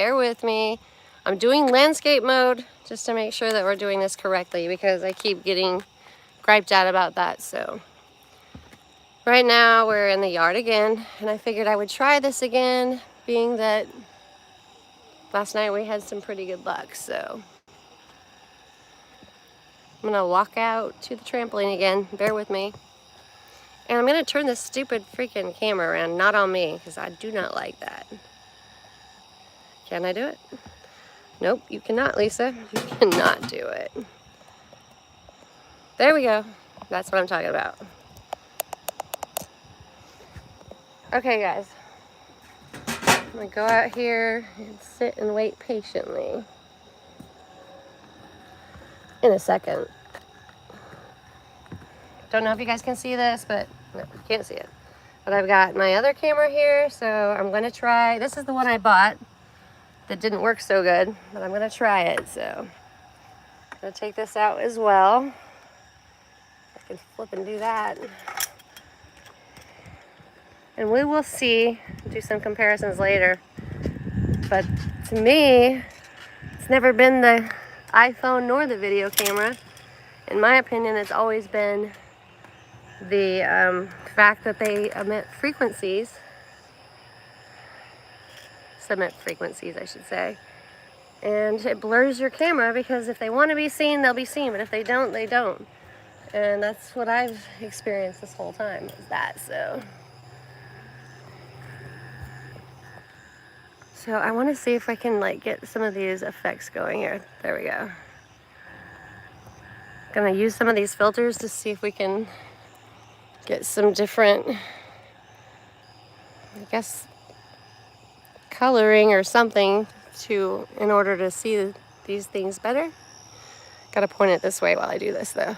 bear with me. I'm doing landscape mode just to make sure that we're doing this correctly because I keep getting griped at about that. So right now we're in the yard again, and I figured I would try this again, being that last night we had some pretty good luck. So I'm gonna walk out to the trampoline again, bear with me. And I'm gonna turn this stupid freaking camera around, not on me, because I do not like that. Can I do it? Nope, you cannot, Lisa. You cannot do it. There we go. That's what I'm talking about. Okay, guys. I'm gonna go out here and sit and wait patiently. In a second. Don't know if you guys can see this, but no, you can't see it. But I've got my other camera here, so I'm gonna try. This is the one I bought that didn't work so good, but I'm gonna try it. So I'm gonna take this out as well. I can flip and do that. And we will see, do some comparisons later. But to me, it's never been the iPhone nor the video camera. In my opinion, it's always been the fact that they submit frequencies, I should say. And it blurs your camera because if they want to be seen, they'll be seen. But if they don't, they don't. And that's what I've experienced this whole time, is that. So I want to see if I can like get some of these effects going here. There we go. Gonna use some of these filters to see if we can get some different, I guess, coloring or something in order to see these things better. Gotta point it this way while I do this though.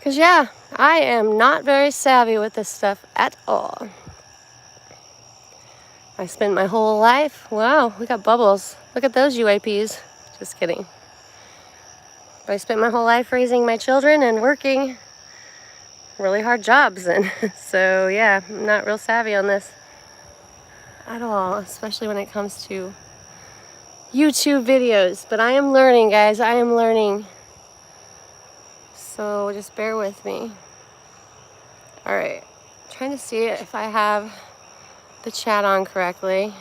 Cause yeah, I am not very savvy with this stuff at all. I spent my whole life, wow, we got bubbles. Look at those UAPs. Just kidding. But I spent my whole life raising my children and working really hard jobs. And so yeah, I'm not real savvy on this at all, especially when it comes to YouTube videos. But I am learning, guys, I am learning. So just bear with me. All right, trying to see if I have the chat on correctly.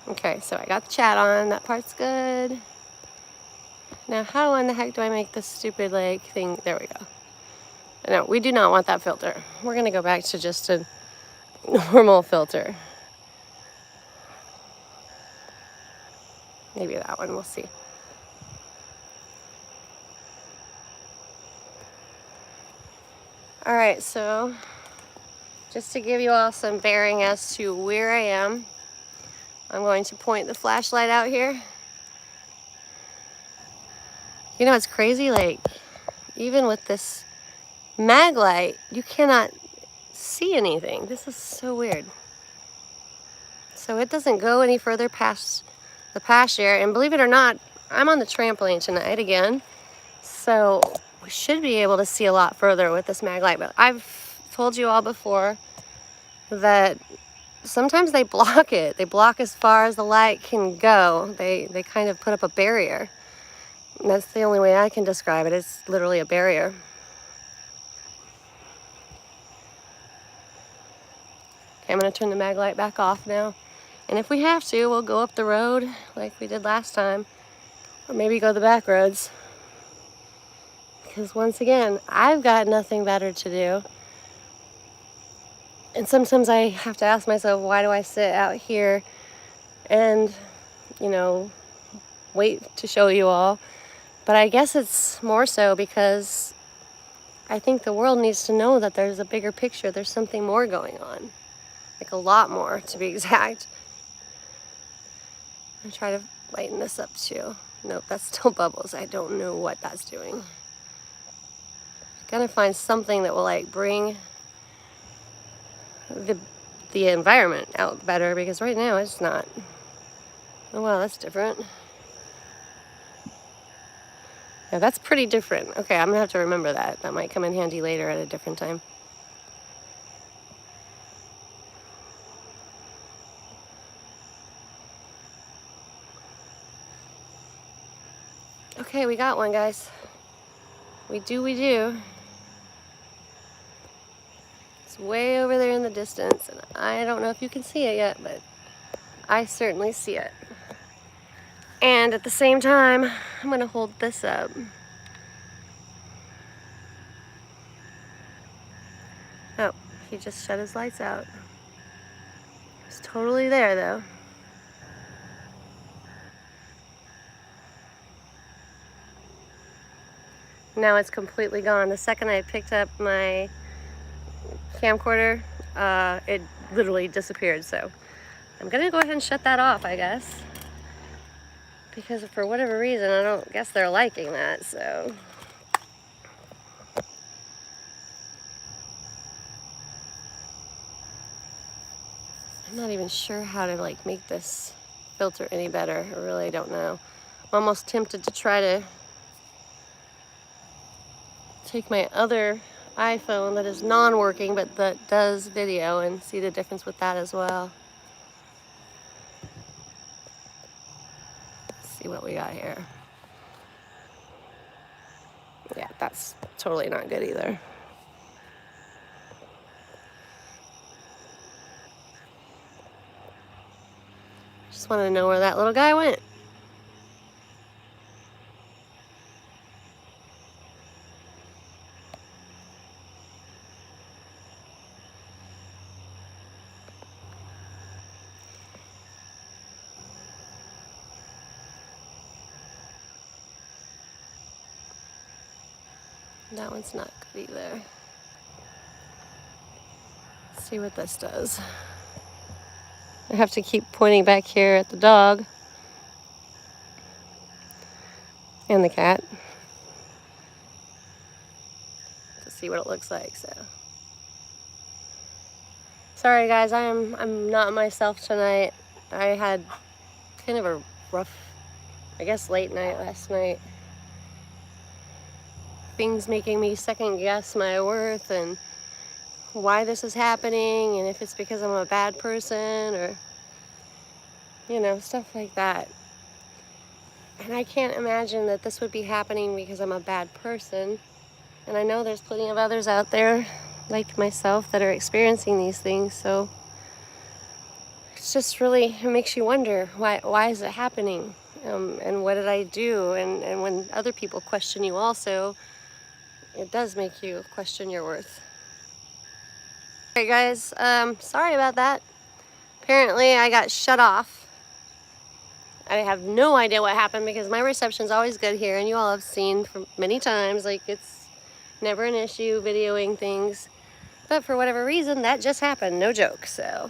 Okay, so I got the chat on, that part's good. Now how in the heck do I make this stupid like thing? There we go. No, we do not want that filter. We're gonna go back to just a normal filter. Maybe that one, we'll see. All right, so just to give you all some bearing as to where I am, I'm going to point the flashlight out here. You know, it's crazy, like, even with this mag light, you cannot see anything. This is so weird. So it doesn't go any further past the pasture, and believe it or not, I'm on the trampoline tonight again, so we should be able to see a lot further with this mag light. But I've told you all before that sometimes they block it. They block as far as the light can go. They kind of put up a barrier. And that's the only way I can describe it. It's literally a barrier. Okay, I'm gonna turn the mag light back off now. And if we have to, we'll go up the road like we did last time, or maybe go the back roads. Because once again, I've got nothing better to do. And sometimes I have to ask myself, why do I sit out here and, you know, wait to show you all? But I guess it's more so because I think the world needs to know that there's a bigger picture. There's something more going on. Like a lot more, to be exact. I'm trying to lighten this up too. Nope, that's still bubbles. I don't know what that's doing. Gotta find something that will like bring the environment out better, because right now it's not. Oh wow, that's different. Yeah, that's pretty different. Okay, I'm gonna have to remember that. That might come in handy later at a different time. Okay, we got one, guys. We do. It's way over there in the distance, and I don't know if you can see it yet, but I certainly see it. And at the same time, I'm gonna hold this up. Oh, he just shut his lights out. It's totally there though. Now it's completely gone. The second I picked up my camcorder, it literally disappeared. So I'm gonna go ahead and shut that off, I guess. Because for whatever reason, I don't guess they're liking that, so. I'm not even sure how to like make this filter any better. I really don't know. I'm almost tempted to try to take my other iPhone that is non-working but that does video and see the difference with that as well. Let's see what we got here. Yeah, that's totally not good either. Just wanted to know where that little guy went. That one's not good either. Let's see what this does. I have to keep pointing back here at the dog and the cat to see what it looks like. So sorry guys, I'm not myself tonight. I had kind of a rough, I guess, late night last night. Things making me second guess my worth and why this is happening and if it's because I'm a bad person or, you know, stuff like that. And I can't imagine that this would be happening because I'm a bad person. And I know there's plenty of others out there like myself that are experiencing these things. So it's just really, it makes you wonder, why is it happening? And what did I do? And when other people question you also, it does make you question your worth. All right, guys, sorry about that. Apparently I got shut off. I have no idea what happened because my reception's always good here, and you all have seen for many times, like, it's never an issue videoing things. But for whatever reason, that just happened, no joke, so.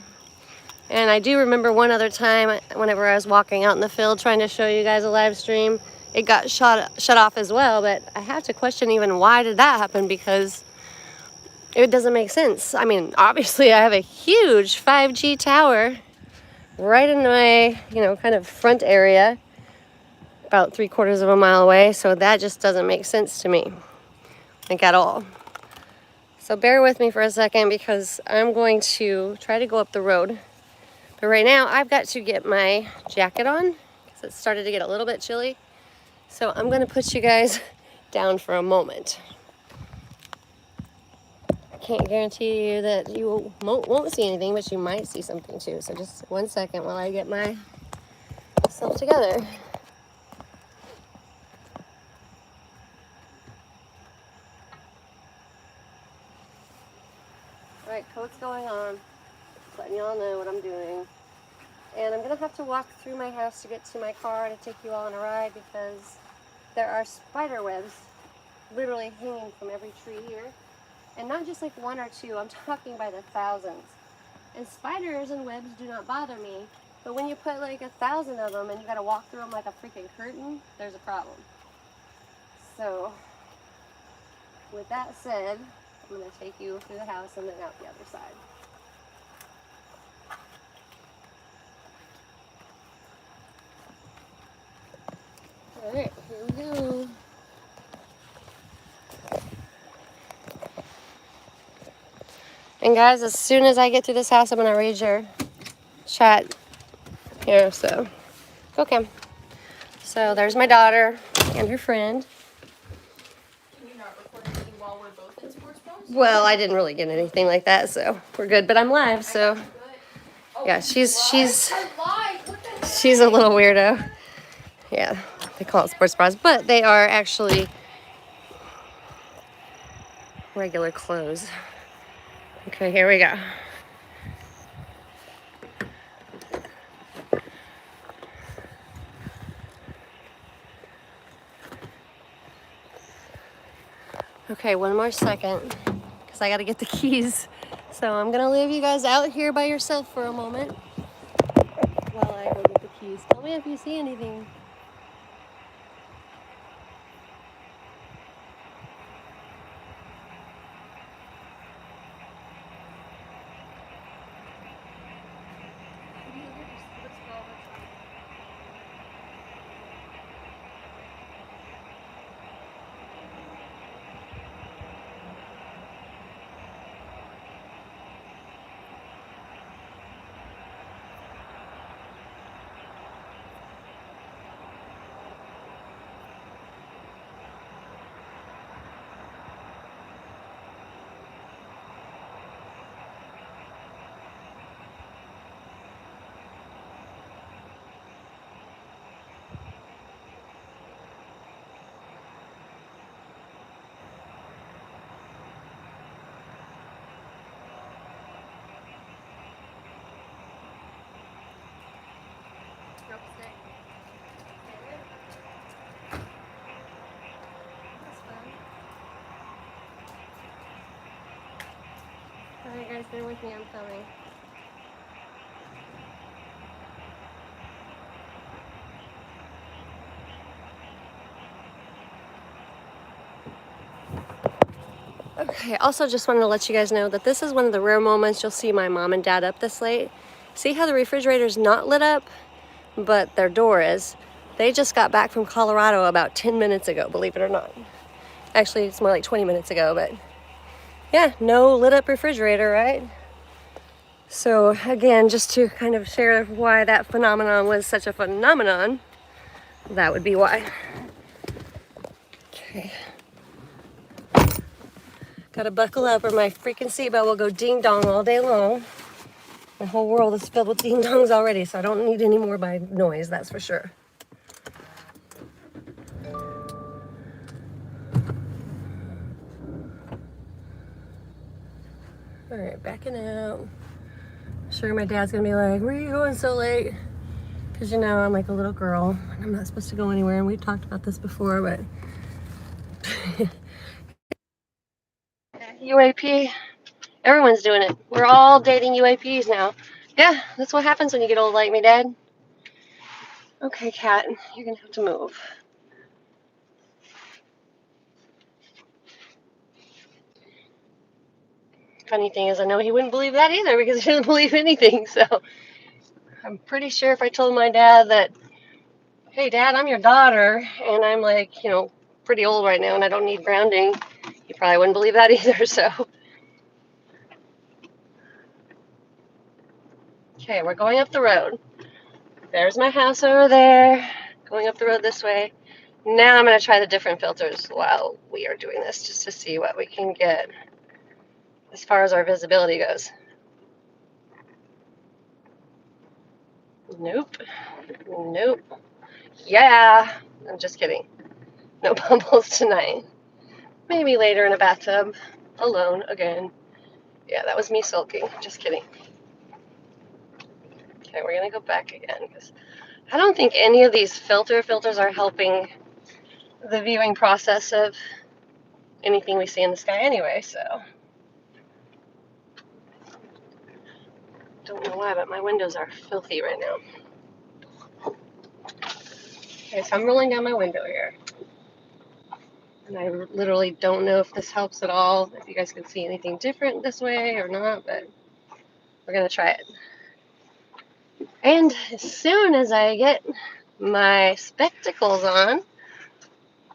And I do remember one other time, whenever I was walking out in the field trying to show you guys a live stream, it got shut off as well, but I have to question even why did that happen, because it doesn't make sense. I mean, obviously I have a huge 5G tower right in my, you know, kind of front area, about 3/4 of a mile away, so that just doesn't make sense to me, like at all. So bear with me for a second because I'm going to try to go up the road. But right now I've got to get my jacket on because it started to get a little bit chilly. So I'm going to put you guys down for a moment. I can't guarantee you that you won't see anything, but you might see something too. So just 1 second while I get myself together. All right, coat's going on. Just letting y'all know what I'm doing. And I'm gonna have to walk through my house to get to my car to take you all on a ride because there are spider webs literally hanging from every tree here. And not just like one or two, I'm talking by the thousands. And spiders and webs do not bother me, but when you put like 1,000 of them and you gotta walk through them like a freaking curtain, there's a problem. So, with that said, I'm gonna take you through the house and then out the other side. All right, here we go. And guys, as soon as I get through this house, I'm gonna read your chat here, so go Kim. So there's my daughter. and her friend. Can you not record anything while we're both in sports bras? Well, I didn't really get anything like that, so we're good. But I'm live, so yeah, she's a little weirdo. Yeah, they call it sports bras, but they are actually regular clothes. Okay, here we go. Okay, one more second, because I got to get the keys. So I'm going to leave you guys out here by yourself for a moment while I go get the keys. Tell me if you see anything. Alright guys, bear with me, I'm filming. Okay, also just wanted to let you guys know that this is one of the rare moments you'll see my mom and dad up this late. See how the refrigerator's not lit up, but their door is. They just got back from Colorado about 10 minutes ago, believe it or not. Actually, it's more like 20 minutes ago, but yeah, no lit up refrigerator, right? So again, just to kind of share why that phenomenon was such a phenomenon, that would be why. Okay. Gotta buckle up or my freaking seatbelt will go ding dong all day long. My whole world is filled with ding dongs already, so I don't need any more by noise, that's for sure. All right, backing out. I'm sure my dad's gonna be like, where are you going so late? Because you know, I'm like a little girl and I'm not supposed to go anywhere, and we've talked about this before, but UAP, everyone's doing it. We're all dating UAPs now. Yeah, that's what happens when you get old like me, Dad. Okay, Cat, you're gonna have to move. Funny thing is, I know he wouldn't believe that either because he doesn't believe anything, so I'm pretty sure if I told my dad that, hey, Dad, I'm your daughter, and I'm like, you know, pretty old right now and I don't need grounding, he probably wouldn't believe that either, so. Okay, we're going up the road. There's my house over there, going up the road this way. Now I'm going to try the different filters while we are doing this, just to see what we can get as far as our visibility goes. Nope. Nope. Yeah. I'm just kidding. No bubbles tonight. Maybe later in a bathtub. Alone again. Yeah, that was me sulking. Just kidding. Okay, we're going to go back again because I don't think any of these filters are helping the viewing process of anything we see in the sky anyway, so. Don't know why, but my windows are filthy right now. Okay, so I'm rolling down my window here. And I literally don't know if this helps at all, if you guys can see anything different this way or not, but we're going to try it. And as soon as I get my spectacles on,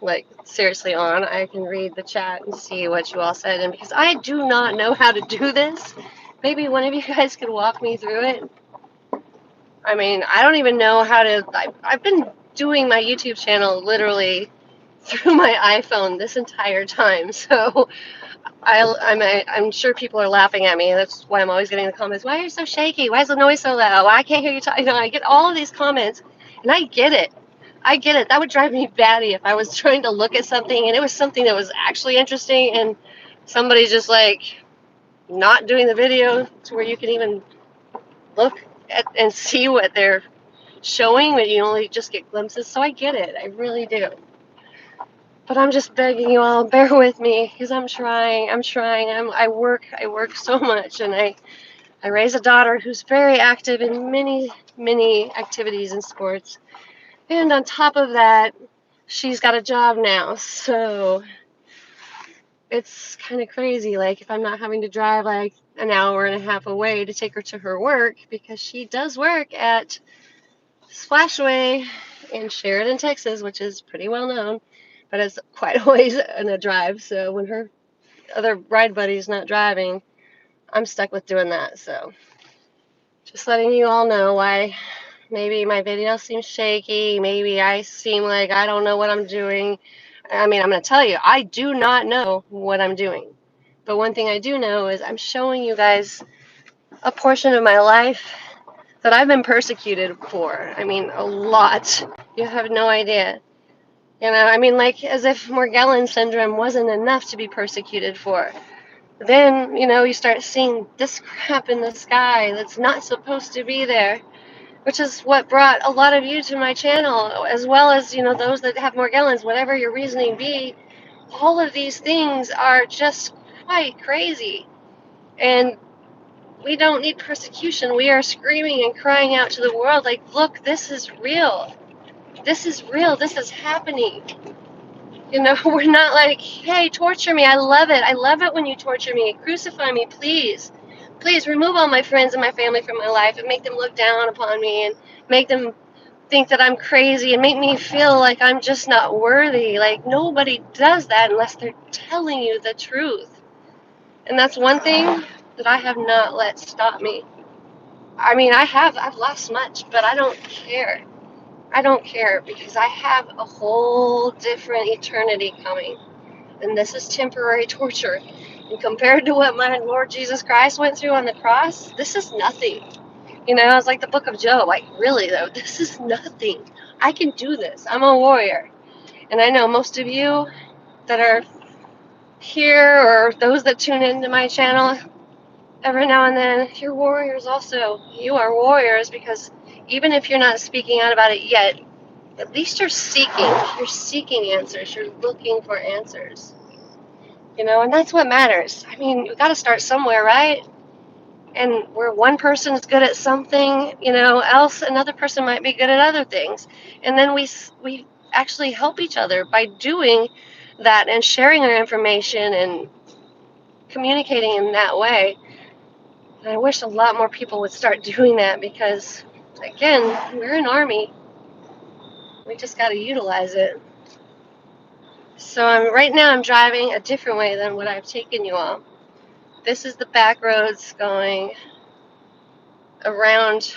like seriously on, I can read the chat and see what you all said. And because I do not know how to do this, maybe one of you guys could walk me through it. I mean, I don't even know how to, I've been doing my YouTube channel literally through my iPhone this entire time. So I'm sure people are laughing at me. That's why I'm always getting the comments. Why are you so shaky? Why is the noise so loud? Why I can't hear you talk? You know, I get all of these comments, and I get it. I get it. That would drive me batty if I was trying to look at something and it was something that was actually interesting, and somebody's just like not doing the video to where you can even look at and see what they're showing, but you only just get glimpses. So I get it. I really do. But I'm just begging you all, bear with me, because I'm trying. I work so much, and I raise a daughter who's very active in many activities and sports. And on top of that, she's got a job now. So it's kind of crazy. Like, if I'm not having to drive like an hour and a half away to take her to her work, because she does work at Splashway in Sheridan, Texas, which is pretty well known, but it's quite a ways in a drive. So when her other ride buddy's not driving, I'm stuck with doing that. So just letting you all know why maybe my video seems shaky. Maybe I seem like I don't know what I'm doing. I mean, I'm going to tell you, I do not know what I'm doing. But one thing I do know is I'm showing you guys a portion of my life that I've been persecuted for. I mean, a lot. You have no idea. You know, I mean, like, as if Morgellons syndrome wasn't enough to be persecuted for. Then, you know, you start seeing this crap in the sky that's not supposed to be there, which is what brought a lot of you to my channel, as well as, you know, those that have Morgellons, whatever your reasoning be. All of these things are just quite crazy. And we don't need persecution. We are screaming and crying out to the world, like, look, this is real. This is real. This is happening. You know, we're not like, hey, torture me. I love it. I love it when you torture me. Crucify me, please. Please remove all my friends and my family from my life and make them look down upon me and make them think that I'm crazy and make me feel like I'm just not worthy. Like, nobody does that unless they're telling you the truth. And that's one thing that I have not let stop me. I mean, I've lost much, but I don't care. I don't care because I have a whole different eternity coming. And this is temporary torture. And compared to what my Lord Jesus Christ went through on the cross, this is nothing. You know, it's like the book of Job. Like, really, though, this is nothing. I can do this. I'm a warrior. And I know most of you that are here or those that tune into my channel every now and then, you're warriors also. You are warriors because even if you're not speaking out about it yet, at least you're seeking. You're seeking answers. You're looking for answers. You know, and that's what matters. I mean, you got to start somewhere, right? And where one person is good at something, you know, else another person might be good at other things. And then we actually help each other by doing that and sharing our information and communicating in that way. And I wish a lot more people would start doing that because, again, we're an army. We just got to utilize it. So right now I'm driving a different way than what I've taken you all. This is the back roads going around.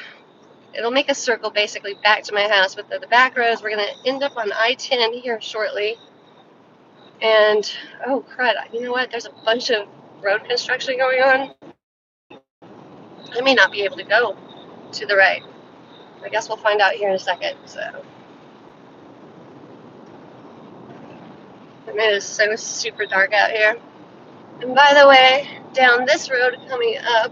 It'll make a circle basically back to my house, but the back roads, we're going to end up on I-10 here shortly. And, oh crud, you know what? There's a bunch of road construction going on. I may not be able to go to the right. I guess we'll find out here in a second. So, it is so super dark out here. And by the way, down this road coming up,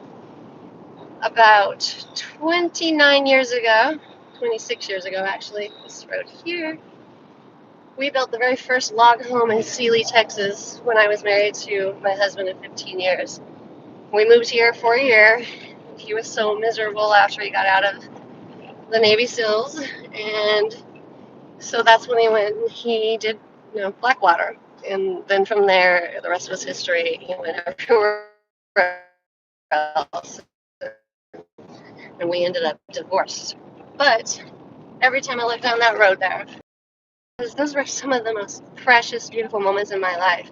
about 29 years ago, 26 years ago actually, this road here, we built the very first log home in Sealy, Texas when I was married to my husband of 15 years. We moved here for a year. He was so miserable after he got out of the Navy SEALs, and so that's when he went and he did, you know, Blackwater. And then from there, the rest was history. He went everywhere else, and we ended up divorced. But every time I look down that road there, those were some of the most precious, beautiful moments in my life.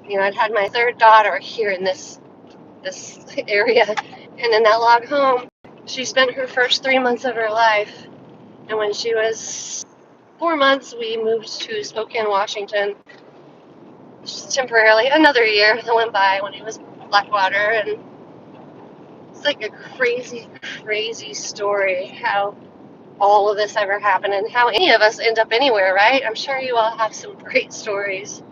You know, I'd had my third daughter here in this area, and in that log home, she spent her first 3 months of her life. And when she was 4 months, we moved to Spokane, Washington, just temporarily. Another year that went by when it was Blackwater, and it's like a crazy, crazy story how all of this ever happened and how any of us end up anywhere, right? I'm sure you all have some great stories.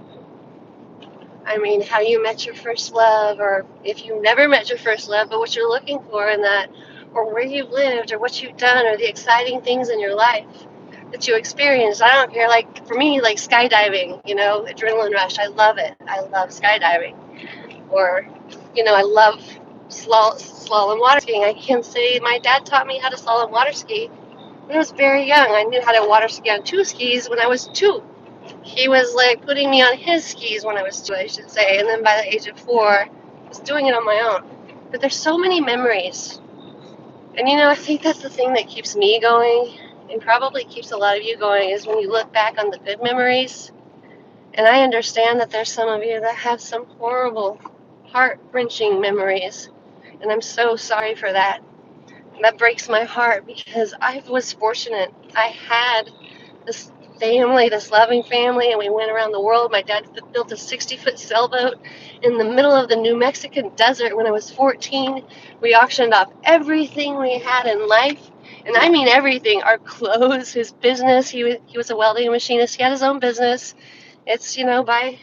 I mean, how you met your first love, or if you never met your first love, but what you're looking for in that, or where you've lived, or what you've done, or the exciting things in your life that you experienced. I don't care, like for me, like skydiving, adrenaline rush. I love it. I love skydiving. Or, I love slalom water skiing. I can say my dad taught me how to slalom water ski when I was very young. I knew how to water ski on two skis when I was 2. He was like putting me on his skis when I was 2, I should say, and then by the age of 4, I was doing it on my own. But there's so many memories. And I think that's the thing that keeps me going and probably keeps a lot of you going is when you look back on the good memories. And I understand that there's some of you that have some horrible, heart-wrenching memories. And I'm so sorry for that. That breaks my heart because I was fortunate. I had this family, this loving family, and we went around the world. My dad built a 60-foot sailboat in the middle of the New Mexican desert when I was 14. We auctioned off everything we had in life, and I mean everything, our clothes, his business. He was a welding machinist. He had his own business. It's, by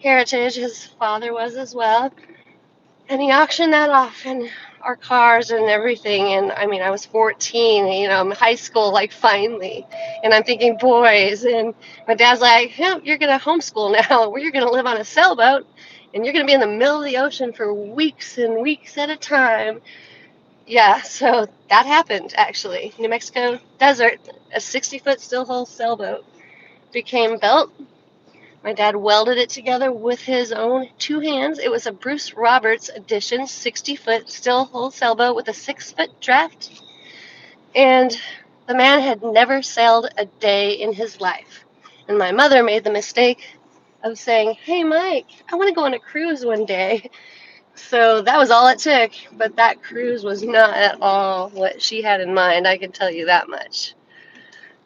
heritage. His father was as well. And he auctioned that off, and our cars and everything. And I mean, I was 14, I'm in high school, like finally. And I'm thinking boys. And my dad's like, you're going to homeschool now, where you're going to live on a sailboat, and you're going to be in the middle of the ocean for weeks and weeks at a time. Yeah, so that happened actually. New Mexico desert, a 60-foot still hull sailboat became built. My dad welded it together with his own 2 hands. It was a Bruce Roberts edition 60-foot still hull sailboat with a 6-foot draft. And the man had never sailed a day in his life. And my mother made the mistake of saying, "Hey, Mike, I want to go on a cruise one day." So that was all it took. But that cruise was not at all what she had in mind, I can tell you that much.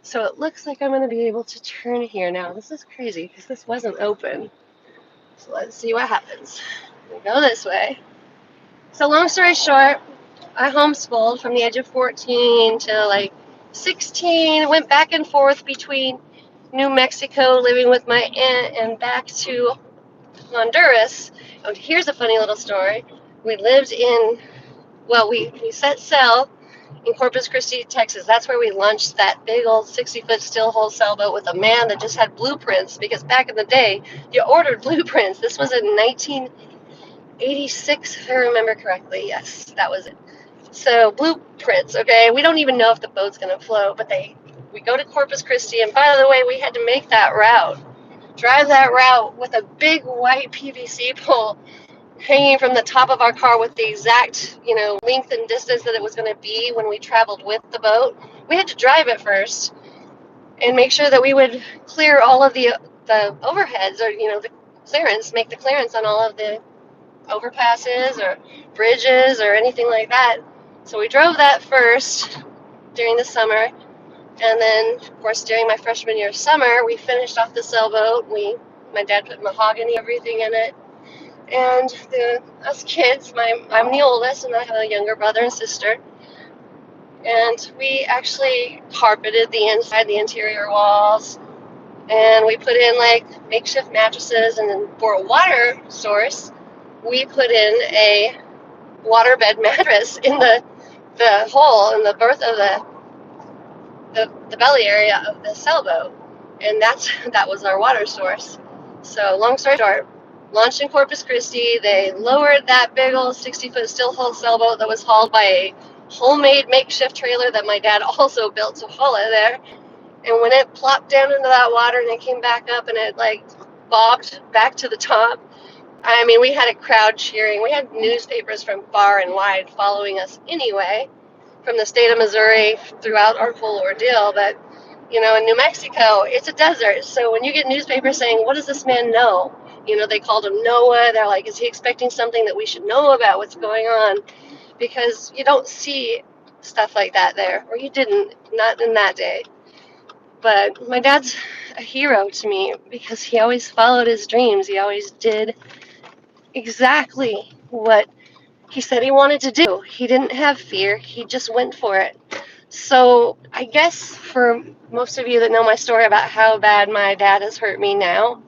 So it looks like I'm going to be able to turn here now. This is crazy because this wasn't open. So let's see what happens. We go this way. So long story short, I homeschooled from the age of 14 to like 16. Went back and forth between New Mexico, living with my aunt, and back to Honduras. Oh, here's a funny little story. We lived in, we set sail in Corpus Christi, Texas. That's where we launched that big old 60-foot still hull sailboat with a man that just had blueprints, because back in the day, you ordered blueprints. This was in 1986, if I remember correctly. Yes, that was it. So blueprints, okay? We don't even know if the boat's going to float, but we go to Corpus Christi, and by the way, we had to make that route. Drive that route with a big white PVC pole hanging from the top of our car with the exact, length and distance that it was going to be when we traveled with the boat. We had to drive it first and make sure that we would clear all of the overheads, or the clearance, make the clearance on all of the overpasses or bridges or anything like that. So we drove that first during the summer, and then of course during my freshman year of summer, we finished off the sailboat. My dad put mahogany everything in it. And us kids, I'm the oldest, and I have a younger brother and sister. And we actually carpeted the inside, the interior walls, and we put in like makeshift mattresses. And then for a water source, we put in a waterbed mattress in the hole in the berth of the belly area of the sailboat, and that was our water source. So long story short, launched in Corpus Christi. They lowered that big old 60-foot still hull sailboat that was hauled by a homemade makeshift trailer that my dad also built to haul it there. And when it plopped down into that water and it came back up and it like bobbed back to the top, I mean, we had a crowd cheering. We had newspapers from far and wide following us anyway, from the state of Missouri throughout our whole ordeal. But, in New Mexico, it's a desert. So when you get newspapers saying, what does this man know? They called him Noah. They're like, is he expecting something that we should know about what's going on? Because you don't see stuff like that there, or you didn't, not in that day. But my dad's a hero to me because he always followed his dreams. He always did exactly what he said he wanted to do. He didn't have fear, he just went for it. So, I guess for most of you that know my story about how bad my dad has hurt me now,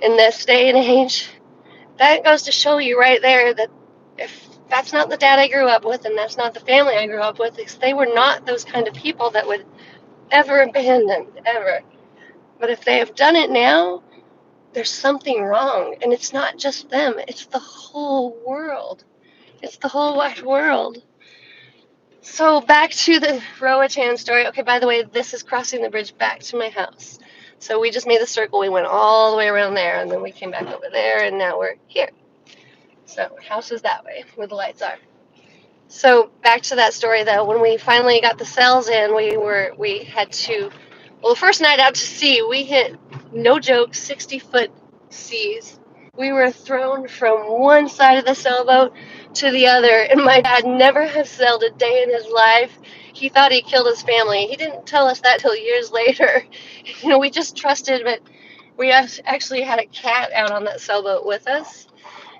in this day and age, that goes to show you right there that if that's not the dad I grew up with and that's not the family I grew up with, they were not those kind of people that would ever abandon, ever. But if they have done it now, there's something wrong. And it's not just them, it's the whole world. It's the whole wide world. So back to the Roatan story. Okay, by the way, this is crossing the bridge back to my house. So we just made the circle. We went all the way around there, and then we came back over there, and now we're here. So house is that way, where the lights are. So back to that story though. When we finally got the cells in, we had to. Well, the first night out to sea, we hit, no joke, 60-foot seas. We were thrown from one side of the sailboat to the other, and my dad never has sailed a day in his life. He thought he killed his family. He didn't tell us that till years later. We just trusted, but we actually had a cat out on that sailboat with us.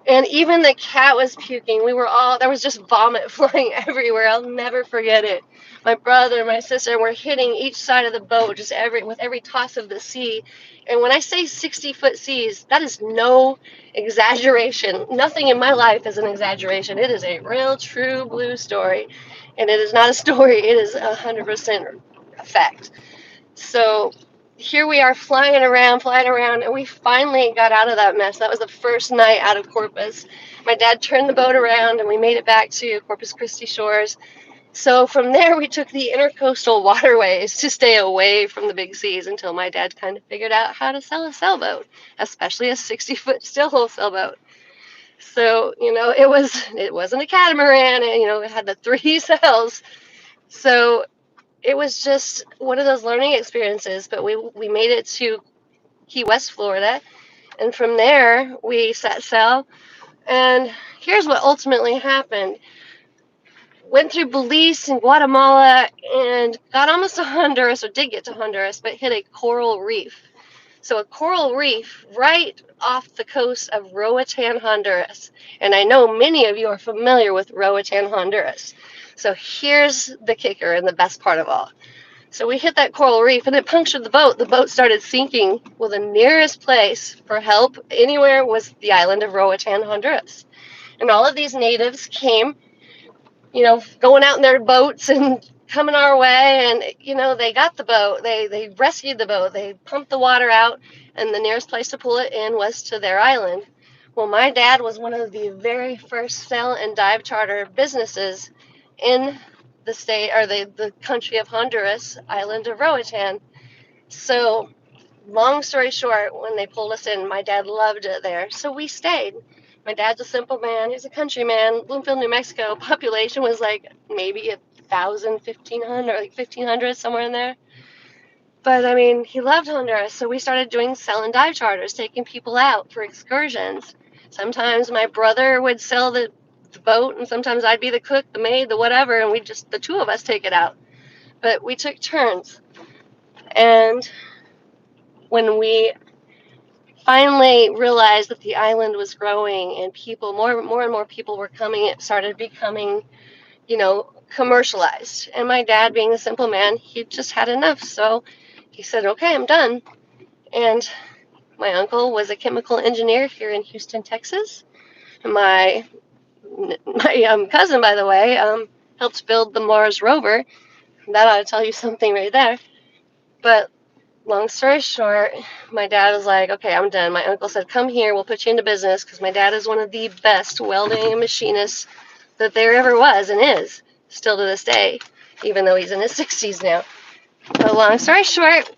And even the cat was puking. There was just vomit flying everywhere. I'll never forget it. My brother and my sister were hitting each side of the boat with every toss of the sea. And when I say 60-foot seas, that is no exaggeration. Nothing in my life is an exaggeration. It is a real, true blue story. And it is not a story, it is 100% a fact. So here we are flying around, and we finally got out of that mess. That was the first night out of Corpus. My dad turned the boat around, and we made it back to Corpus Christi shores. So from there, we took the intercoastal waterways to stay away from the big seas until my dad kind of figured out how to sell a sailboat, especially a 60-foot stillhole sailboat. So, it wasn't a catamaran, it had the 3 sails. So it was just one of those learning experiences, but we made it to Key West, Florida, and from there we set sail. And here's what ultimately happened. Went through Belize and Guatemala and got almost to Honduras, or did get to Honduras, but hit a coral reef. So a coral reef right off the coast of Roatan, Honduras. And I know many of you are familiar with Roatan, Honduras. So here's the kicker and the best part of all. So we hit that coral reef and it punctured the boat. The boat started sinking. Well, the nearest place for help anywhere was the island of Roatan, Honduras. And all of these natives came, going out in their boats and coming our way. And, they got the boat. They rescued the boat. They pumped the water out. And the nearest place to pull it in was to their island. Well, my dad was one of the very first sail and dive charter businesses in the state, or the country of Honduras, island of Roatan. So, long story short, when they pulled us in, my dad loved it there. So we stayed. My dad's a simple man. He's a country man. Bloomfield, New Mexico, population was like maybe 1,000, 1,500, like 1,500, somewhere in there. But I mean, he loved Honduras, so we started doing sail and dive charters, taking people out for excursions. Sometimes my brother would sail the boat, and sometimes I'd be the cook, the maid, the whatever, and the 2 of us take it out. But we took turns. And when we finally realized that the island was growing and more and more people were coming, it started becoming, commercialized. And my dad, being a simple man, he just had enough. So he said, okay, I'm done. And my uncle was a chemical engineer here in Houston, Texas. My cousin, by the way, helped build the Mars rover. That ought to tell you something right there. But long story short, my dad was like, okay, I'm done. My uncle said, come here, we'll put you into business, because my dad is one of the best welding machinists that there ever was and is, still to this day, even though he's in his 60s now. But long story short,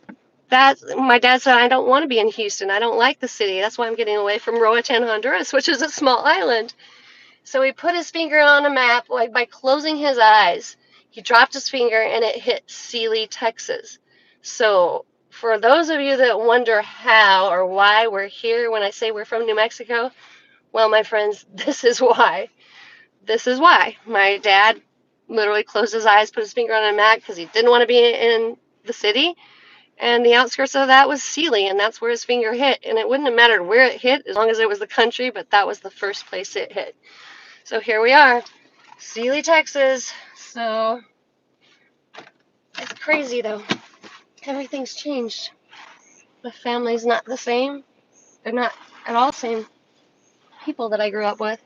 my dad said, I don't want to be in Houston. I don't like the city. That's why I'm getting away from Roatan, Honduras, which is a small island. So he put his finger on a map, like by closing his eyes. He dropped his finger and it hit Sealy, Texas. So for those of you that wonder how or why we're here when I say we're from New Mexico, well, my friends, this is why. This is why. My dad literally closed his eyes, put his finger on a map because he didn't want to be in the city. And the outskirts of that was Sealy, and that's where his finger hit. And it wouldn't have mattered where it hit as long as it was the country, but that was the first place it hit. So here we are, Sealy, Texas. So it's crazy though. Everything's changed. The family's not the same. They're not at all the same people that I grew up with.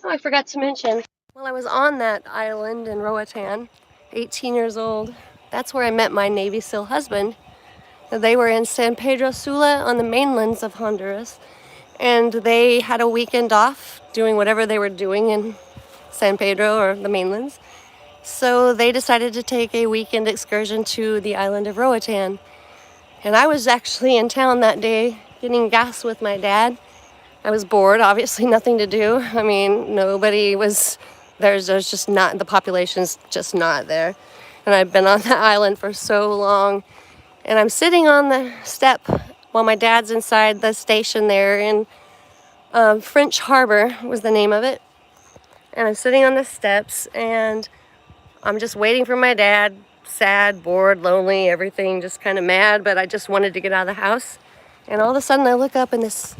Oh, I forgot to mention, while I was on that island in Roatan, 18 years old, that's where I met my Navy SEAL husband. They were in San Pedro Sula on the mainlands of Honduras, and they had a weekend off doing whatever they were doing in San Pedro or the mainlands. So they decided to take a weekend excursion to the island of Roatan. And I was actually in town that day getting gas with my dad. I was bored, obviously nothing to do. I mean, nobody was, there's just not, the population's just not there. And I've been on that island for so long. And I'm sitting on the step while my dad's inside the station there in French Harbor was the name of it. And I'm sitting on the steps and I'm just waiting for my dad, sad, bored, lonely, everything, just kind of mad, but I just wanted to get out of the house. And all of a sudden I look up and this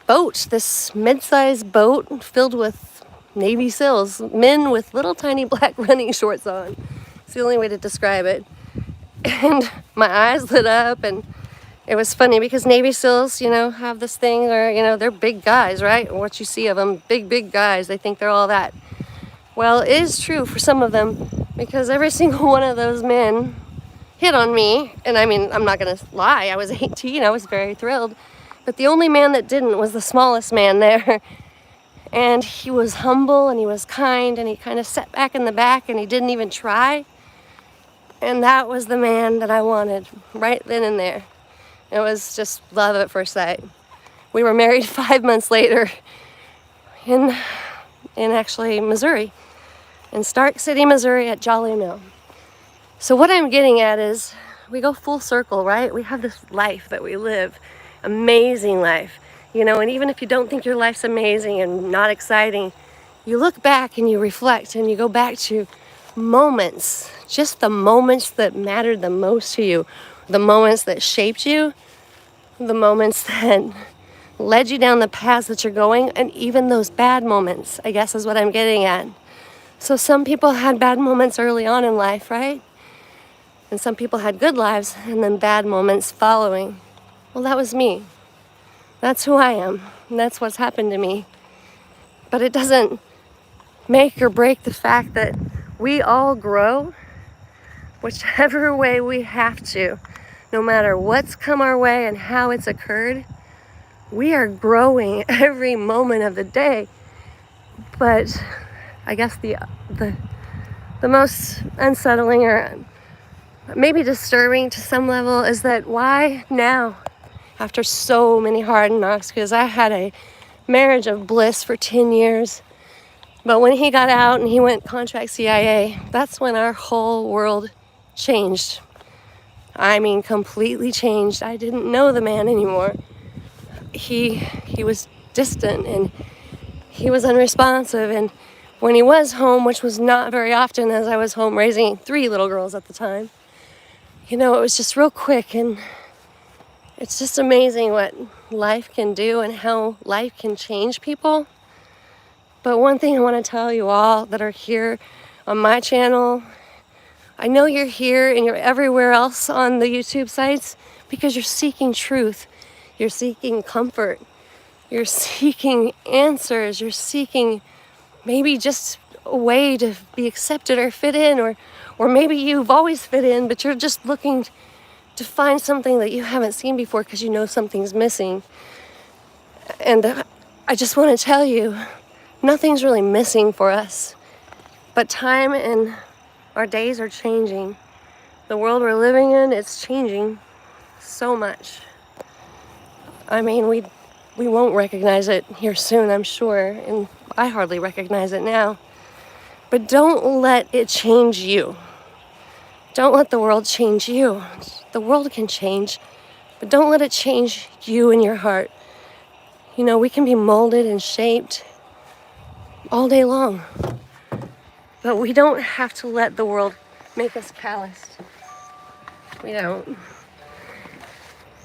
boat, this mid-sized boat filled with Navy SEALs, men with little tiny black running shorts on. It's the only way to describe it. And my eyes lit up, and it was funny because Navy SEALs, you know, have this thing where, you know, they're big guys, right? What you see of them, big guys, they think they're all that. Well, it is true for some of them because every single one of those men hit on me. And I mean, I'm not gonna lie, I was 18, I was very thrilled. But the only man that didn't was the smallest man there. And he was humble and he was kind and he kind of sat back in the back and he didn't even try. And that was the man that I wanted right then and there. It was just love at first sight. We were married 5 months later in actually Missouri, in Stark City, Missouri at Jolly Mill. So what I'm getting at is we go full circle, right? We have this life that we live, amazing life, you know, and even if you don't think your life's amazing and not exciting, you look back and you reflect and you go back to moments, just the moments that mattered the most to you, the moments that shaped you, the moments that led you down the paths that you're going, and even those bad moments, I guess is what I'm getting at. So some people had bad moments early on in life, right? And some people had good lives and then bad moments following. Well, that was me. That's who I am. And that's what's happened to me. But it doesn't make or break the fact that we all grow whichever way we have to. No matter what's come our way and how it's occurred, we are growing every moment of the day. But I guess the most unsettling or maybe disturbing to some level is that why now, after so many hard knocks? Because I had a marriage of bliss for 10 years. But when he got out and he went contract CIA, that's when our whole world changed. I mean, completely changed. I didn't know the man anymore. He was distant and he was unresponsive. And when he was home, which was not very often as I was home raising 3 little girls at the time, you know, it was just real quick. And it's just amazing what life can do and how life can change people. But one thing I want to tell you all that are here on my channel, I know you're here and you're everywhere else on the YouTube sites because you're seeking truth. You're seeking comfort. You're seeking answers. You're seeking maybe just a way to be accepted or fit in, or maybe you've always fit in, but you're just looking to find something that you haven't seen before because you know something's missing. And I just want to tell you, nothing's really missing for us, but time and our days are changing. The world we're living in, it's changing so much. I mean, we won't recognize it here soon, I'm sure, and I hardly recognize it now. But don't let it change you. Don't let the world change you. The world can change, but don't let it change you and your heart. You know, we can be molded and shaped all day long, but we don't have to let the world make us calloused. We don't.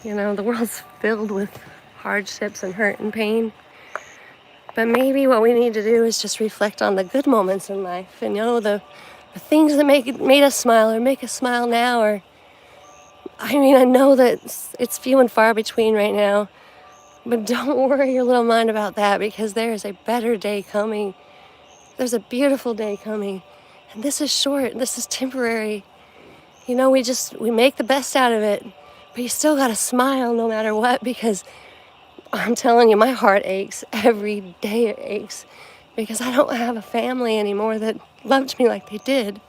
You know, the world's filled with hardships and hurt and pain. But maybe what we need to do is just reflect on the good moments in life, and you know, the things that made us smile or make us smile now. Or I mean, I know that it's few and far between right now, but don't worry your little mind about that, because there is a better day coming. There's a beautiful day coming, and this is short. This is temporary. You know, we make the best out of it, but you still gotta smile no matter what, because I'm telling you, my heart aches. Every day it aches, because I don't have a family anymore that loved me like they did.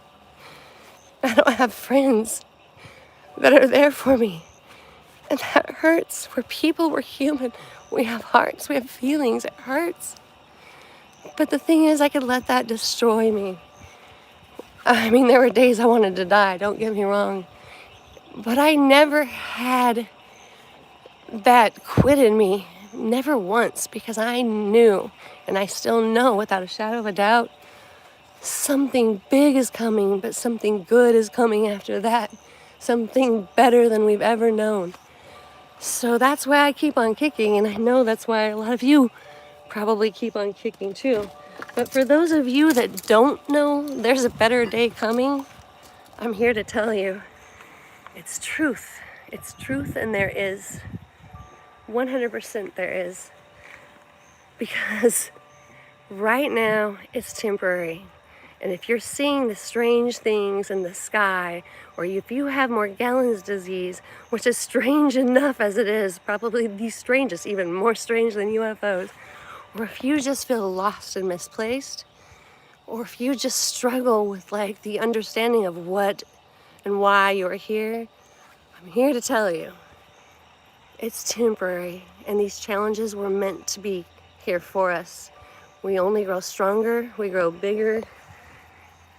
I don't have friends that are there for me. And that hurts. We're people, we're human. We have hearts, we have feelings. It hurts. But the thing is, I could let that destroy me. I mean, there were days I wanted to die, don't get me wrong. But I never had that quit in me. Never once, because I knew, and I still know without a shadow of a doubt, something big is coming, but something good is coming after that. Something better than we've ever known. So that's why I keep on kicking, and I know that's why a lot of you probably keep on kicking too. But for those of you that don't know there's a better day coming, I'm here to tell you it's truth. It's truth, and there is. 100% there is. Because right now it's temporary. And if you're seeing the strange things in the sky, or if you have Morgellons disease, which is strange enough as it is, probably the strangest, even more strange than UFOs, or if you just feel lost and misplaced, or if you just struggle with like the understanding of what and why you're here, I'm here to tell you it's temporary, and these challenges were meant to be here for us. We only grow stronger, we grow bigger,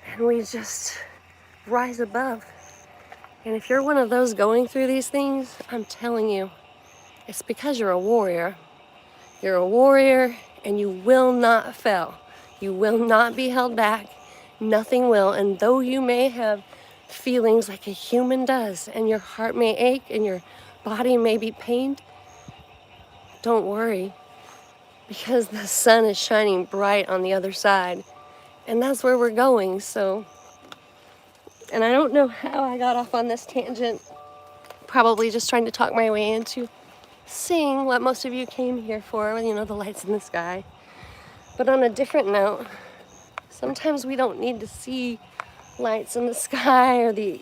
and we just rise above. And if you're one of those going through these things, I'm telling you, it's because you're a warrior. You're a warrior, and you will not fail. You will not be held back. Nothing will. And though you may have feelings like a human does, and your heart may ache, and your body may be pained, don't worry, because the sun is shining bright on the other side. And that's where we're going. So, and I don't know how I got off on this tangent, probably just trying to talk my way into seeing what most of you came here for, you know, the lights in the sky. But on a different note, sometimes we don't need to see lights in the sky or the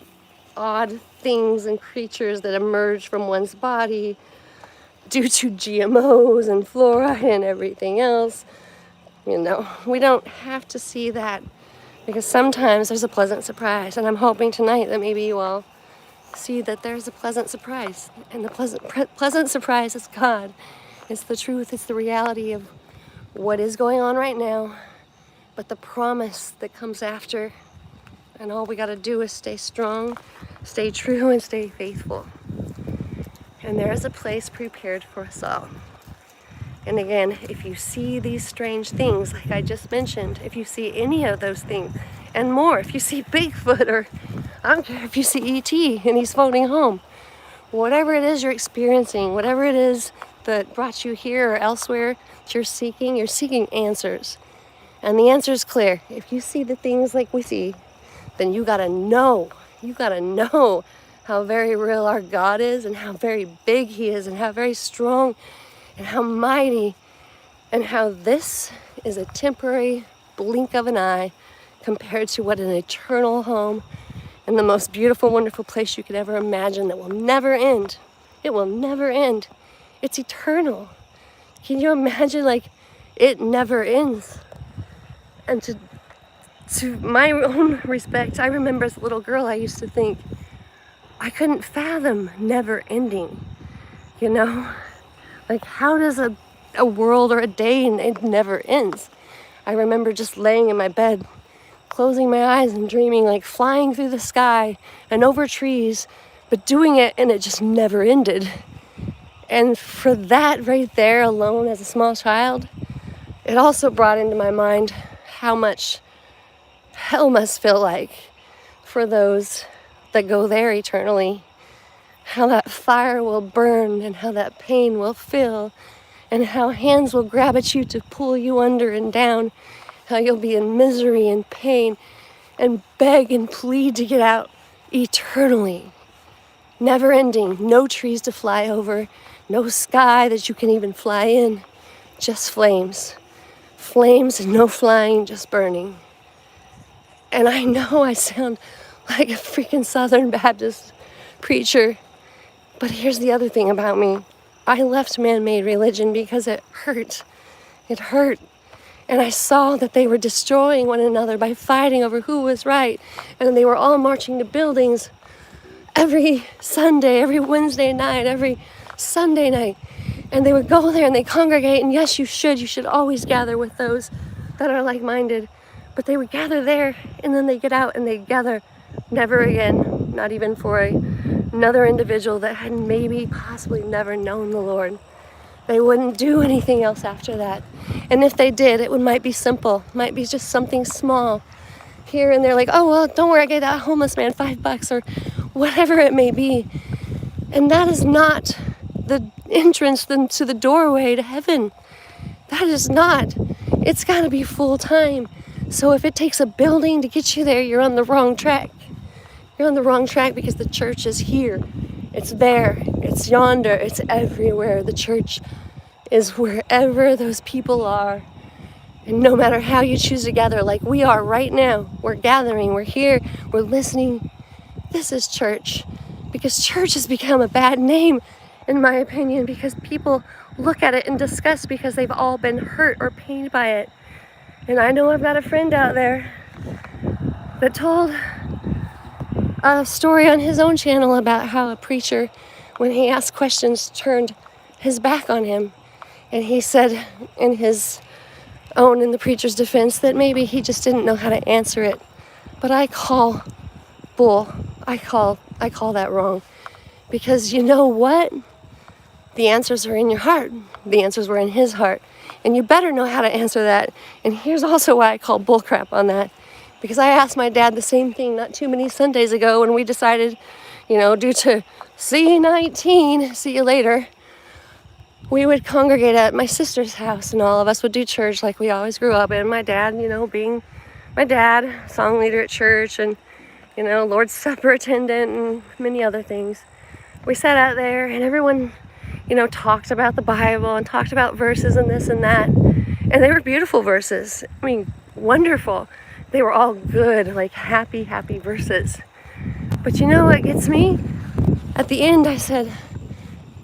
odd things and creatures that emerge from one's body due to GMOs and fluoride and everything else. You know, we don't have to see that, because sometimes there's a pleasant surprise. And I'm hoping tonight that maybe you all see that there's a pleasant surprise. And the pleasant surprise is God. It's the truth. It's the reality of what is going on right now, but the promise that comes after. And all we got to do is stay strong, stay true, and stay faithful. And there is a place prepared for us all. And again, if you see these strange things, like I just mentioned, if you see any of those things and more, if you see Bigfoot, or I don't care if you see E.T. and he's floating home, whatever it is you're experiencing, whatever it is that brought you here or elsewhere that you're seeking answers. And the answer is clear. If you see the things like we see, then you gotta know how very real our God is, and how very big he is, and how very strong, and how mighty, and how this is a temporary blink of an eye compared to what an eternal home and the most beautiful, wonderful place you could ever imagine that will never end. It will never end. It's eternal. Can you imagine, like, it never ends? And to my own respect, I remember as a little girl, I used to think I couldn't fathom never ending, you know? Like, how does a world or a day, and it never ends? I remember just laying in my bed, closing my eyes and dreaming, like flying through the sky and over trees, but doing it, and it just never ended. And for that right there alone, as a small child, it also brought into my mind how much hell must feel like for those that go there eternally. how that fire will burn and how that pain will fill and how hands will grab at you to pull you under and down, how you'll be in misery and pain and beg and plead to get out eternally. Never ending, no trees to fly over, no sky that you can even fly in, just flames. Flames and no flying, just burning. And I know I sound like a freaking Southern Baptist preacher, but here's the other thing about me. I left man-made religion because it hurt. It hurt. And I saw that they were destroying one another by fighting over who was right. And they were all marching to buildings every Sunday, every Wednesday night, every Sunday night. And they would go there and they congregate. And yes, you should always gather with those that are like-minded. But they would gather there and then they get out and they gather never again, not even for another individual that had maybe possibly never known the Lord. They wouldn't do anything else after that. And if they did, it might be simple, might be just something small here and there, like, oh, well, don't worry, I gave that homeless man $5 or whatever it may be. And that is not the entrance to the doorway to heaven. That is not. It's got to be full time. So if it takes a building to get you there, you're on the wrong track. You're on the wrong track because the church is here. It's there. It's yonder. It's everywhere. The church is wherever those people are. And no matter how you choose to gather, like we are right now, we're gathering, we're here, we're listening. This is church. Because church has become a bad name, in my opinion, because people look at it in disgust because they've all been hurt or pained by it. And I know I've got a friend out there that told a story on his own channel about how a preacher, when he asked questions, turned his back on him. And he said in the preacher's defense, that maybe he just didn't know how to answer it. But I call bull. I call that wrong. Because you know what? The answers are in your heart. The answers were in his heart. And you better know how to answer that. And here's also why I call bullcrap on that. Because I asked my dad the same thing not too many Sundays ago when we decided, due to C-19, see you later, we would congregate at my sister's house and all of us would do church like we always grew up in. My dad, being my dad, song leader at church and, Lord's Supper attendant and many other things. We sat out there and everyone talked about the Bible and talked about verses and this and that. And they were beautiful verses. I mean, wonderful. They were all good, like happy, happy verses. But you know what gets me? At the end, I said,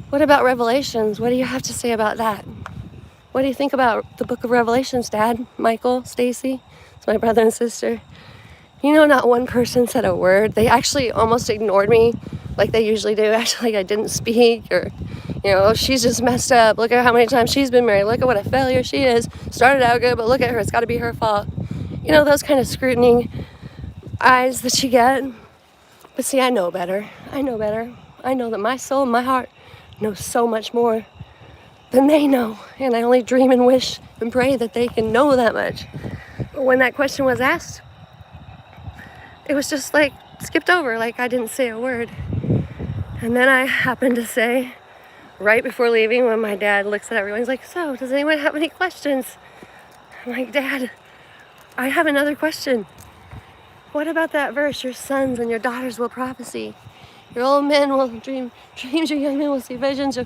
what about Revelations? What do you have to say about that? What do you think about the book of Revelations, Dad, Michael, Stacy? It's my brother and sister. Not one person said a word. They actually almost ignored me like they usually do. Actually, like I didn't speak or, oh, she's just messed up. Look at how many times she's been married. Look at what a failure she is. Started out good, but look at her. It's got to be her fault. Those kind of scrutiny eyes that you get. But see, I know better. I know better. I know that my soul and my heart knows so much more than they know. And I only dream and wish and pray that they can know that much. But when that question was asked, it was just like skipped over, like I didn't say a word. And then I happened to say, right before leaving, when my dad looks at everyone, he's like, so, does anyone have any questions? I'm like, Dad, I have another question. What about that verse, your sons and your daughters will prophesy? Your old men will dream dreams, your young men will see visions,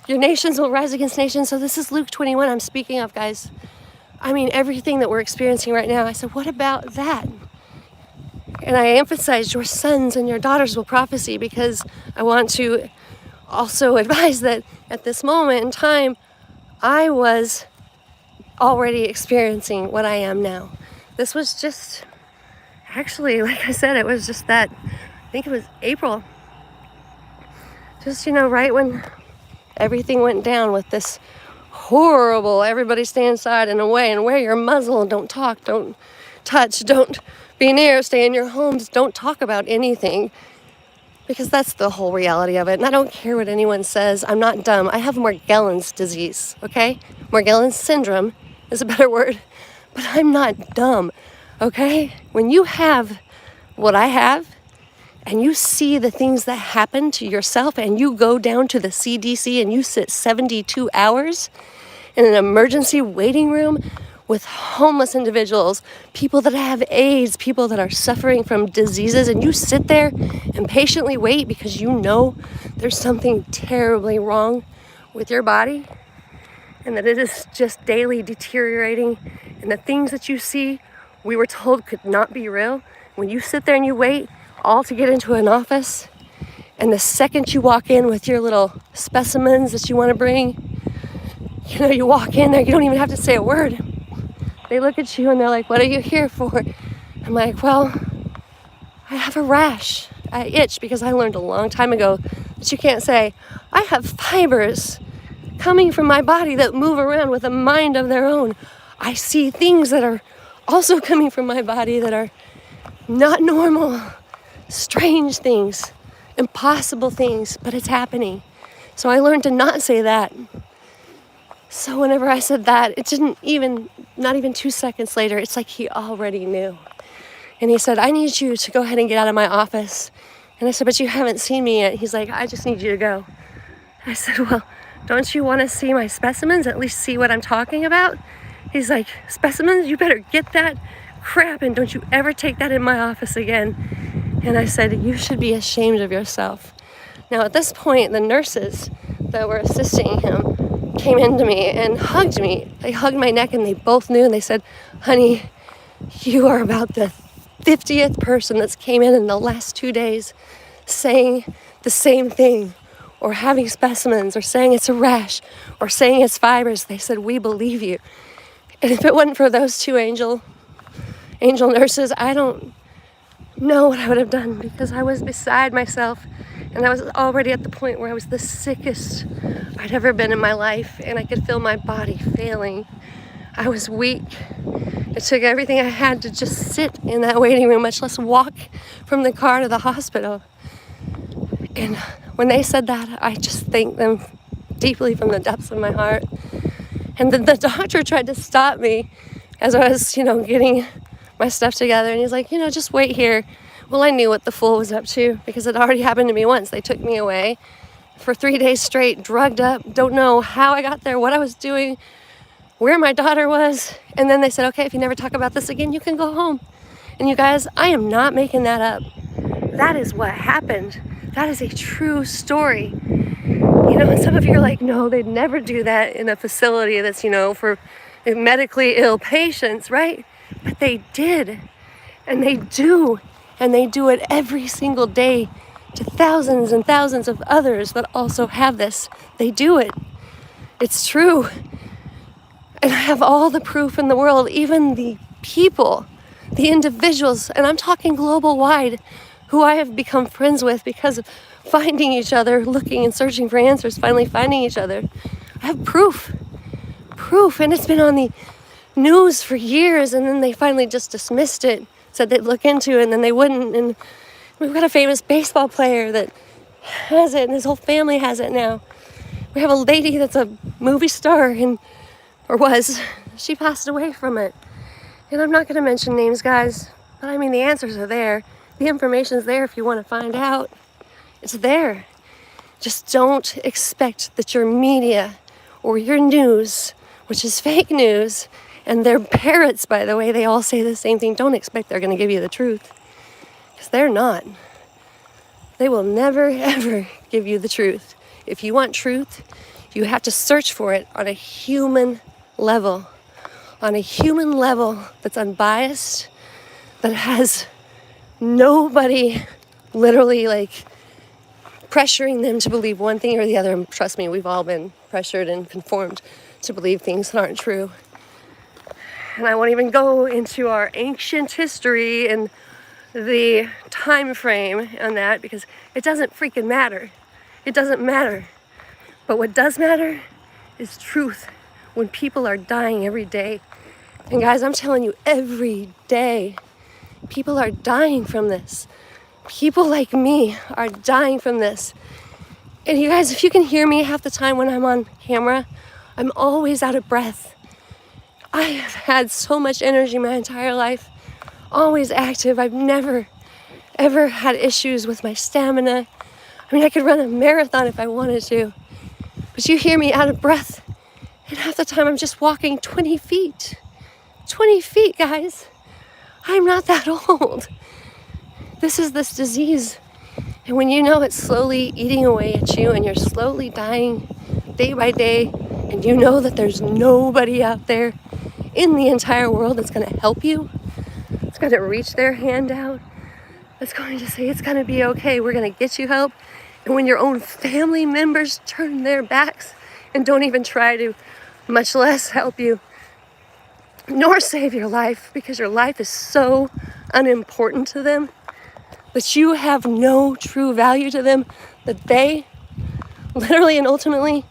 your nations will rise against nations. So this is Luke 21 I'm speaking of, guys. I mean, everything that we're experiencing right now. I said, what about that? And I emphasized your sons and your daughters will prophesy because I want to also advise that at this moment in time, I was already experiencing what I am now. This was just, actually, like I said, it was just that, I think it was April. Just, right when everything went down with this horrible, everybody stay inside and away and wear your muzzle, don't talk, don't touch, don't be near, stay in your homes, don't talk about anything. Because that's the whole reality of it. And I don't care what anyone says. I'm not dumb. I have Morgellons disease, okay? Morgellons syndrome is a better word. But I'm not dumb, okay? When you have what I have, and you see the things that happen to yourself, and you go down to the CDC and you sit 72 hours in an emergency waiting room with homeless individuals, people that have AIDS, people that are suffering from diseases, and you sit there and patiently wait because you know there's something terribly wrong with your body and that it is just daily deteriorating, and the things that you see we were told could not be real. When you sit there and you wait all to get into an office, and the second you walk in with your little specimens that you want to bring, you know, you walk in there, you don't even have to say a word. They look at you and they're like, what are you here for? I'm like, well, I have a rash. I itch, because I learned a long time ago that you can't say, I have fibers coming from my body that move around with a mind of their own. I see things that are also coming from my body that are not normal, strange things, impossible things, but it's happening. So I learned to not say that. So whenever I said that, it didn't even, not even 2 seconds later, it's like he already knew. And he said, I need you to go ahead and get out of my office. And I said, but you haven't seen me yet. He's like, I just need you to go. I said, well, don't you want to see my specimens, at least see what I'm talking about? He's like, specimens? You better get that crap, and don't you ever take that in my office again. And I said, you should be ashamed of yourself. Now at this point, the nurses that were assisting him came into me and hugged me. They hugged my neck, and they both knew, and they said, honey, you are about the 50th person that's came in the last 2 days saying the same thing, or having specimens, or saying it's a rash, or saying it's fibers. They said, we believe you. And if it wasn't for those two angel nurses, I don't know what I would have done, because I was beside myself, and I was already at the point where I was the sickest I'd ever been in my life, and I could feel my body failing. I was weak. It took everything I had to just sit in that waiting room, much less walk from the car to the hospital. And when they said that, I just thanked them deeply from the depths of my heart. And then the doctor tried to stop me as I was, getting my stuff together. And he's like, just wait here. Well, I knew what the fool was up to, because it already happened to me once. They took me away for 3 days straight, drugged up, don't know how I got there, what I was doing, where my daughter was. And then they said, okay, if you never talk about this again, you can go home. And you guys, I am not making that up. That is what happened. That is a true story. And some of you are like, no, they'd never do that in a facility that's, for medically ill patients, right? But they did. And they do. And they do it every single day to thousands and thousands of others that also have this. They do it. It's true. And I have all the proof in the world, even the people, the individuals, and I'm talking global wide, who I have become friends with because of finding each other, looking and searching for answers, finally finding each other. I have proof, and it's been on the news for years, and then they finally just dismissed it, said they'd look into it, and then they wouldn't. And we've got a famous baseball player that has it, and his whole family has it now. We have a lady that's a movie star, she passed away from it. And I'm not going to mention names, guys, but I mean, the answers are there. The information's there if you want to find out. It's there. Just don't expect that your media or your news, which is fake news, and they're parrots, by the way, they all say the same thing. Don't expect they're going to give you the truth, because they're not. They will never, ever give you the truth. If you want truth, you have to search for it on a human level. On a human level that's unbiased, that has nobody literally pressuring them to believe one thing or the other. And trust me, we've all been pressured and conformed to believe things that aren't true. And I won't even go into our ancient history and the time frame on that, because it doesn't freaking matter. It doesn't matter. But what does matter is truth. When people are dying every day. And guys, I'm telling you, every day, people are dying from this. People like me are dying from this. And you guys, if you can hear me half the time when I'm on camera, I'm always out of breath. I have had so much energy my entire life, always active. I've never, ever had issues with my stamina. I mean, I could run a marathon if I wanted to, but you hear me out of breath, and half the time I'm just walking 20 feet. 20 feet, guys. I'm not that old. This is this disease. And when you know it's slowly eating away at you and you're slowly dying day by day, and you know that there's nobody out there in the entire world that's going to help you, it's going to reach their hand out, that's going to say it's going to be okay, we're going to get you help. And when your own family members turn their backs and don't even try to, much less help you, nor save your life, because your life is so unimportant to them, that you have no true value to them, that they literally and ultimately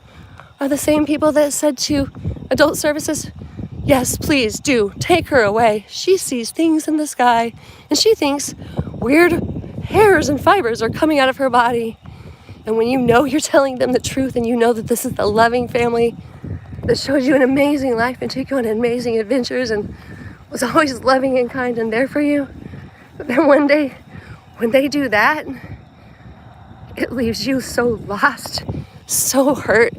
are the same people that said to adult services, yes, please do, take her away. She sees things in the sky, and she thinks weird hairs and fibers are coming out of her body. And when you know you're telling them the truth, and you know that this is the loving family that showed you an amazing life and took you on amazing adventures and was always loving and kind and there for you, but then one day, when they do that, it leaves you so lost, so hurt.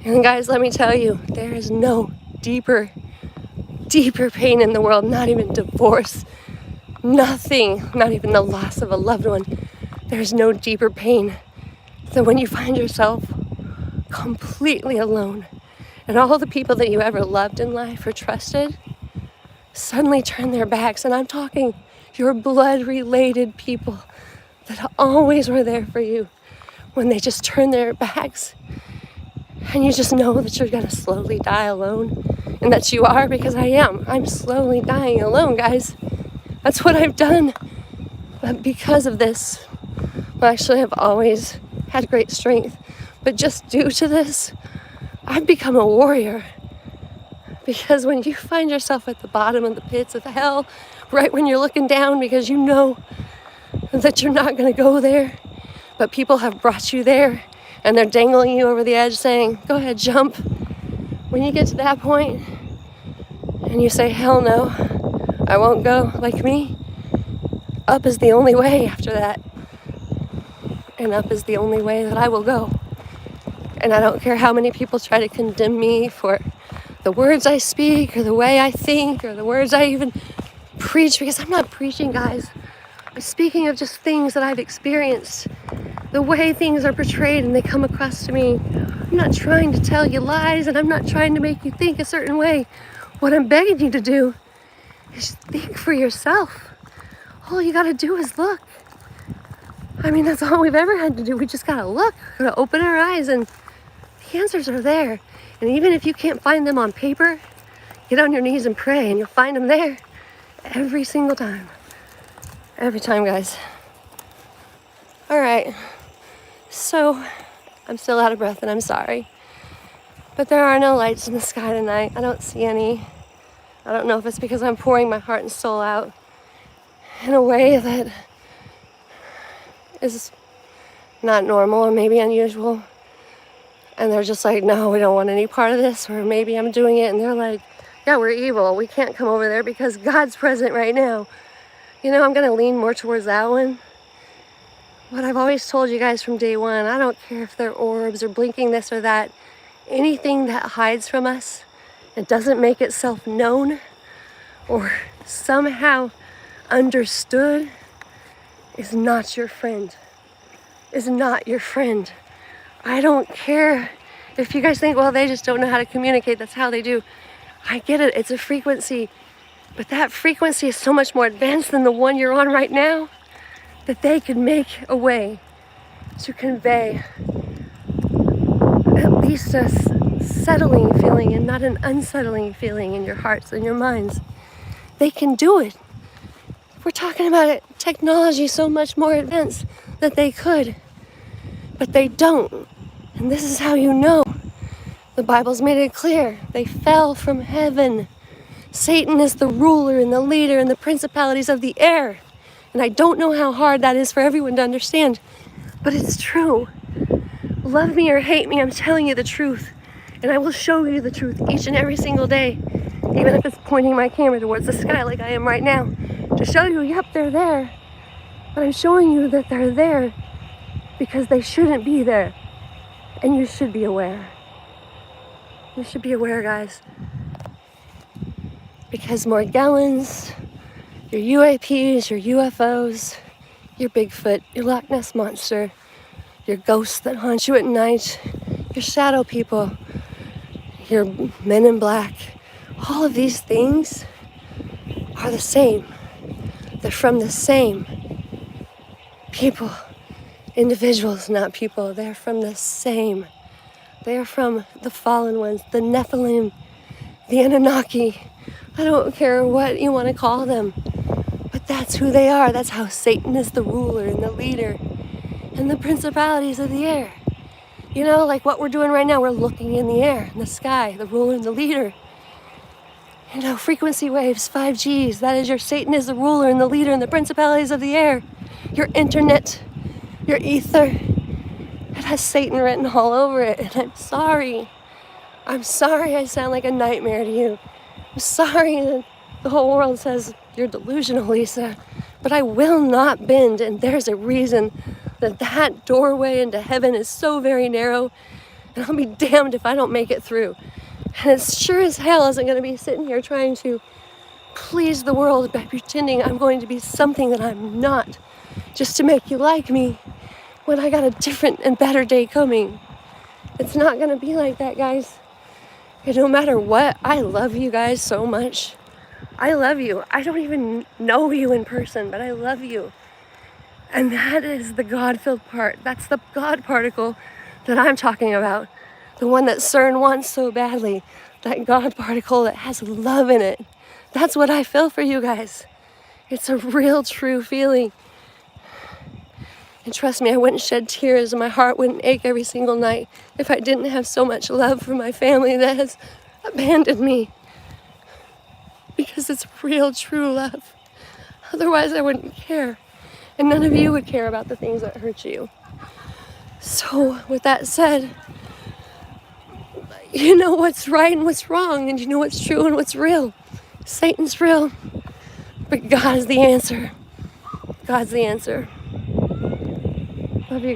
And guys, let me tell you, there is no deeper pain in the world, not even divorce, nothing, not even the loss of a loved one. There's no deeper pain than when you find yourself completely alone, and all the people that you ever loved in life or trusted suddenly turn their backs. And I'm talking your blood-related people that always were there for you, when they just turn their backs, and you just know that you're gonna slowly die alone, and that you are, because I am. I'm slowly dying alone, guys. That's what I've done. But because of this, well, actually, I've always had great strength, but just due to this, I've become a warrior. Because when you find yourself at the bottom of the pits of hell, right when you're looking down, because you know that you're not going to go there, but people have brought you there, and they're dangling you over the edge saying, go ahead, jump. When you get to that point, and you say, hell no, I won't go, like me, up is the only way after that. And up is the only way that I will go. And I don't care how many people try to condemn me for the words I speak, or the way I think, or the words I even preach, because I'm not preaching, guys. I'm speaking of just things that I've experienced, the way things are portrayed and they come across to me. I'm not trying to tell you lies, and I'm not trying to make you think a certain way. What I'm begging you to do is think for yourself. All you gotta do is look. I mean, that's all we've ever had to do. We just gotta look, we gotta open our eyes, and the answers are there. And even if you can't find them on paper, get on your knees and pray, and you'll find them there every single time. Every time, guys. All right, so I'm still out of breath, and I'm sorry. But there are no lights in the sky tonight. I don't see any. I don't know if it's because I'm pouring my heart and soul out in a way that is not normal, or maybe unusual. And they're just like, no, we don't want any part of this. Or maybe I'm doing it, and they're like, yeah, we're evil. We can't come over there because God's present right now. You know, I'm going to lean more towards that one. What I've always told you guys from day one, I don't care if they're orbs or blinking this or that. Anything that hides from us and doesn't make itself known or somehow understood is not your friend. Is not your friend. I don't care if you guys think, well, they just don't know how to communicate. That's how they do. I get it. It's a frequency. But that frequency is so much more advanced than the one you're on right now, that they could make a way to convey at least a settling feeling and not an unsettling feeling in your hearts and your minds. They can do it. We're talking about it, technology so much more advanced that they could, but they don't. And this is how you know. The Bible's made it clear. They fell from heaven. Satan is the ruler and the leader and the principalities of the air. And I don't know how hard that is for everyone to understand, but it's true. Love me or hate me, I'm telling you the truth. And I will show you the truth each and every single day, even if it's pointing my camera towards the sky like I am right now, to show you, yep, they're there. But I'm showing you that they're there because they shouldn't be there. And you should be aware. You should be aware, guys. Because Morgellons, your UAPs, your UFOs, your Bigfoot, your Loch Ness Monster, your ghosts that haunt you at night, your shadow people, your men in black, all of these things are the same. They're from the same people, individuals, not people. They're from the same. They're from the fallen ones, the Nephilim, the Anunnaki. I don't care what you want to call them, but that's who they are. That's how Satan is the ruler and the leader and the principalities of the air. You know, like what we're doing right now, we're looking in the air, in the sky, the ruler and the leader. You know, frequency waves, 5Gs, that is your Satan is the ruler and the leader and the principalities of the air. Your internet, your ether, it has Satan written all over it. And I'm sorry I sound like a nightmare to you. I'm sorry that the whole world says you're delusional, Lisa, but I will not bend, and there's a reason that doorway into heaven is so very narrow, and I'll be damned if I don't make it through. And it sure as hell isn't going to be sitting here trying to please the world by pretending I'm going to be something that I'm not, just to make you like me when I got a different and better day coming. It's not going to be like that, guys. And no matter what, I love you guys so much. I love you. I don't even know you in person, but I love you. And that is the God-filled part. That's the God particle that I'm talking about. The one that CERN wants so badly. That God particle that has love in it. That's what I feel for you guys. It's a real, true feeling. And trust me, I wouldn't shed tears and my heart wouldn't ache every single night if I didn't have so much love for my family that has abandoned me. Because it's real, true love. Otherwise, I wouldn't care. And none of you would care about the things that hurt you. So, with that said, you know what's right and what's wrong, and you know what's true and what's real. Satan's real, but God is the answer. God's the answer. Love you guys.